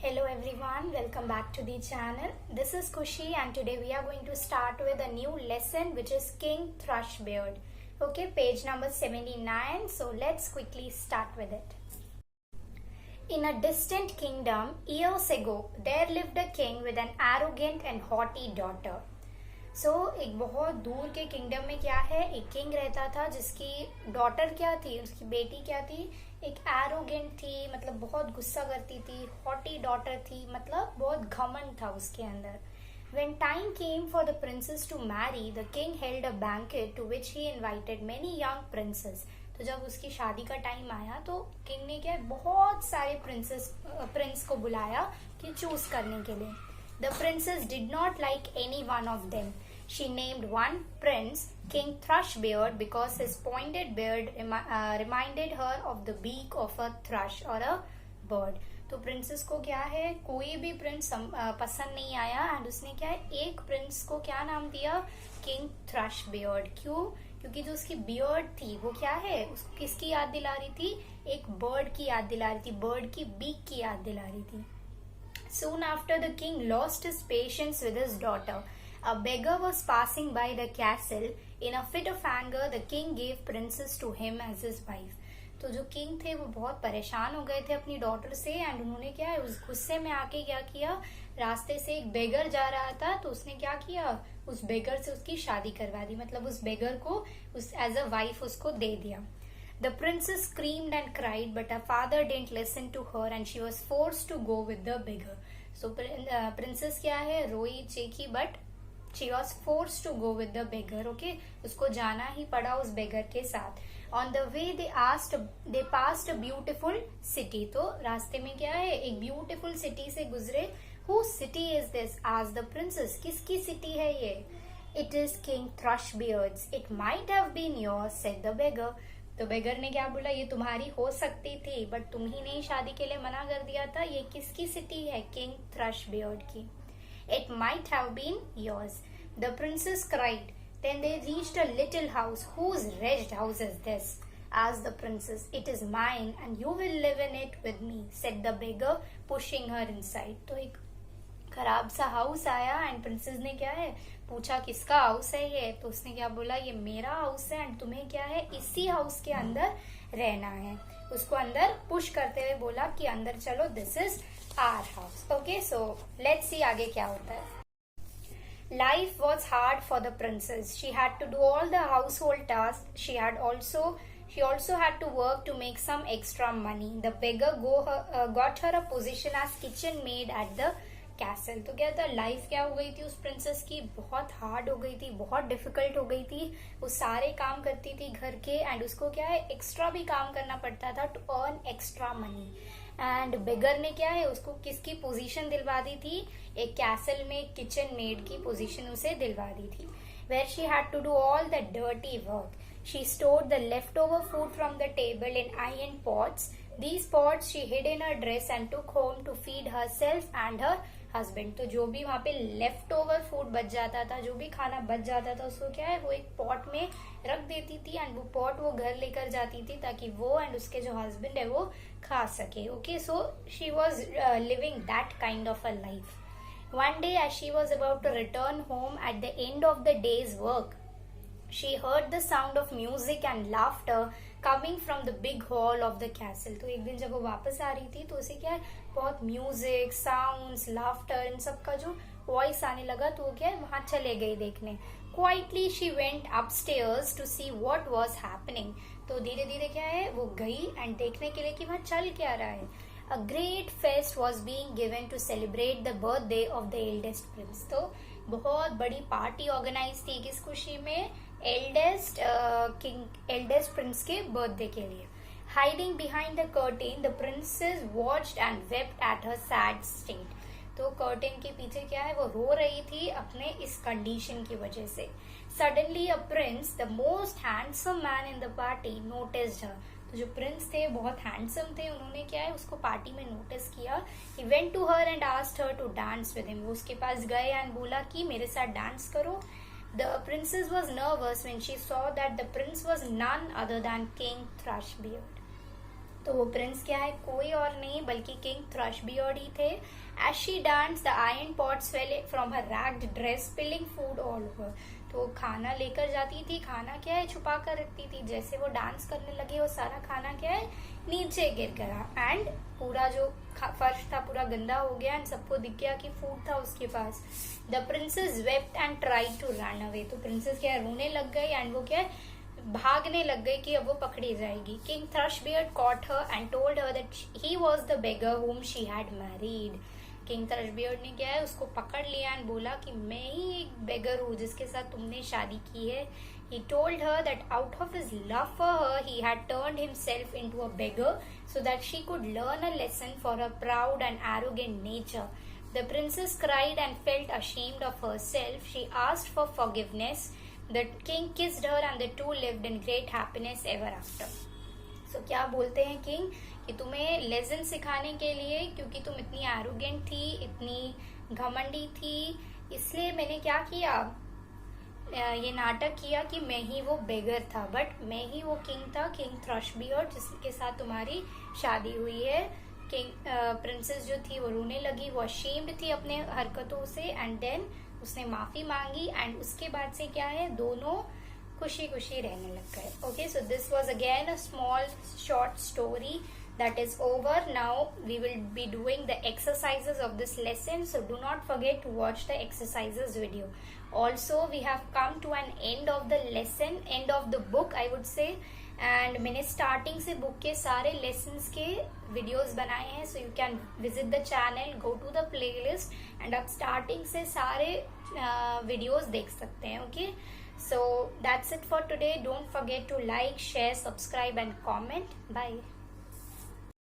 Hello everyone, welcome back to the channel. This is Kushi and today we are going to start with a new lesson which is King Thrushbeard. Okay, page number 79. So let's quickly start with it. In a distant kingdom, years ago, there lived a king with an arrogant and haughty daughter. एक बहुत दूर के kingdom में क्या है, एक king रहता था जिसकी डॉटर क्या थी, उसकी बेटी क्या थी, एक एरोगेंट थी, मतलब बहुत गुस्सा करती थी, हॉटी डॉटर थी, मतलब बहुत घमंड था उसके अंदर. When time came for the princess to marry, the king held a banquet to which he invited many young princes. तो जब उसकी शादी का टाइम आया तो किंग ने क्या बहुत सारे प्रिंस को बुलाया कि चूज करने के लिए. The princess did not like any one of them. She named one prince King Thrushbeard because his pointed beard reminded her of the beak of a thrush or a bird. तो princess को क्या है, कोई भी Prince पसंद नहीं आया and उसने क्या है, एक प्रिंस को क्या नाम दिया, किंग थ्रशबेयर्ड. क्यों? क्योंकि जो उसकी बियर्ड थी वो क्या है, उसको किसकी याद दिला रही थी, एक बर्ड की याद दिला रही थी, बर्ड की बीक की याद दिला रही थी. Soon after, the king lost his patience with his daughter. A beggar was passing by the castle. In a fit of anger, the king gave princess to him as his wife. तो जो king थे वो बहुत परेशान हो गए थे अपनी डॉटर से एंड उन्होंने क्या है, उस गुस्से में आके क्या किया, रास्ते से एक बेगर जा रहा था तो उसने क्या किया, उस बेगर से उसकी शादी करवा दी, मतलब उस बेगर को उस एज अ वाइफ उसको दे दिया. The princess screamed and cried, but her father didn't listen to her and she was forced to go with the beggar. So princess क्या है, रोई चीखी, but she was forced to go with the beggar. Okay, उसको जाना ही पड़ा उस beggar के साथ. On the way they passed a beautiful city. तो रास्ते में क्या है, एक beautiful city से गुजरे. Whose city is this? asked the princess. किसकी city है ये? It is King Thrushbeard's. It might have been yours, said the beggar. तो बेगर ने क्या बोला, ये तुम्हारी हो सकती थी बट तुम ही ने शादी के लिए मना कर दिया था. ये किसकी सिटी है, किंग थ्रशबेयर्ड की. It might have been yours, the princess cried. Then they reached a little house. Whose ragged house is this? asked the princess. It is mine and you will live in it with me, said the beggar, pushing her inside. तो एक खराब सा house आया and princess ने क्या है पूछा, किसका हाउस है ये? तो उसने क्या बोला, ये मेरा हाउस है एंड तुम्हें क्या है, इसी हाउस के अंदर रहना है. उसको अंदर पुश करते हुए बोला कि अंदर चलो, this is our house. Okay, so let's see आगे क्या होता है. Life was hard for the princess. She had to do all the household tasks. She also had to work to make some extra money. The beggar got her a position as kitchen maid at the castle. तो क्या था, life क्या हो गई थी उस princess की, बहुत हार्ड हो गई थी, बहुत डिफिकल्ट हो गई थी. वो सारे काम करती थी घर के एंड उसको क्या है, एक्स्ट्रा भी काम करना पड़ता था to earn extra money. And beggar ने क्या है, उसको किसकी पोजीशन दिलवा दी थी, एक कैसल में किचन मेड की पोजीशन उसे दिलवा दी थी. Where she had to do all the dirty work. She stored the left over food from the table in iron pots. These pots she hid in her dress and took home to feed herself and her husband. तो जो भी वहाँ पे left over food बच जाता था, जो भी खाना बच जाता था, उसको क्या है, वो एक पॉट में रख देती थी एंड वो पॉट वो घर लेकर जाती थी ताकि वो एंड उसके जो हस्बैंड है वो खा सके. Okay, so she was living that kind of a life. One day as she was about to return home at the end of the day's work, she heard the sound of music and laughter coming from the big hall of the castle. तो एक दिन जब वो वापस आ रही थी तो उसे क्या है, बहुत म्यूजिक, साउंड्स, लाफ्टर, इन सब का जो वॉइस आने लगा तो वो क्या है, वहां चले गई देखने. Quietly she went upstairs to see what was happening. तो धीरे धीरे क्या है, वो गई एंड देखने के लिए कि वहां चल क्या रहा है. A great feast was being given to celebrate the birthday of the eldest prince. तो बहुत बड़ी पार्टी ऑर्गेनाइज थी किस खुशी में, एल्डेस्ट प्रिंस के बर्थडे के लिए. Hiding behind the curtain, the princess watched and wept at her sad state. तो कर्टेन के पीछे क्या है, वो रो रही थी अपने इस कंडीशन की वजह से. Suddenly a prince, the most handsome man in the party, noticed her. तो जो प्रिंस थे बहुत हैंडसम थे, उन्होंने क्या है, उसको पार्टी में नोटिस किया. He went to her and asked her to dance with him. वो उसके पास गए एंड बोला कि मेरे साथ डांस करो. The princess was nervous when she saw that the prince was none other than King Thrushbeard. तो वो प्रिंस क्या है, कोई और नहीं बल्कि किंग थ्रशबियर्ड ही थे. As she dance the iron pots fell from her ragged dress, spilling food all over. तो खाना लेकर जाती थी, खाना क्या है छुपा कर रखती थी. जैसे वो डांस करने लगे वो सारा खाना क्या है नीचे गिर गया एंड पूरा जो फर्श था पूरा गंदा हो गया एंड सबको दिख गया कि फूड था उसके पास. The princess wept and tried to run away. तो प्रिंसेस क्या है रोने लग गई एंड वो क्या है भागने लग गई कि अब वो पकड़ी जाएगी. King Thrushbeard caught her and told her that he was the beggar whom she had married. King Thrushbeard ने क्या है उसको पकड़ लिया एंड बोला कि मैं ही एक बेगर हूँ जिसके साथ तुमने शादी की है. He told her that out of his love for her he had turned himself into a beggar so that she could learn a lesson for her proud and arrogant nature. The princess cried and felt ashamed of herself. She asked for forgiveness. The king kissed her and the two lived in great happiness ever after. So क्या बोलते हैं king कि तुम्हें lesson सिखाने के लिए, क्योंकि तुम इतनी एरोगेंट थी, इतनी घमंडी थी, इसलिए मैंने क्या किया ये नाटक किया कि मैं ही वो बेगर था, बट मैं ही वो किंग था, किंग थ्रशबियर्ड जिसके साथ तुम्हारी शादी हुई है. किंग प्रिंसेस जो थी वो रोने लगी, वो अशेम्ड थी अपने हरकतों से एंड देन उसने माफी मांगी एंड उसके बाद से क्या है दोनों खुशी खुशी रहने लग गए. Okay, so this was again a small short story that is over. Now we will be doing the exercises of this lesson, so do not forget to watch the exercises video. Also we have come to an end of the lesson, end of the book I would say, and मैंने starting से book के सारे lessons के videos बनाए हैं, so you can visit the channel, go to the playlist and आप starting से सारे videos देख सकते हैं. Okay, so that's it for today. Don't forget to like, share, subscribe and comment. Bye.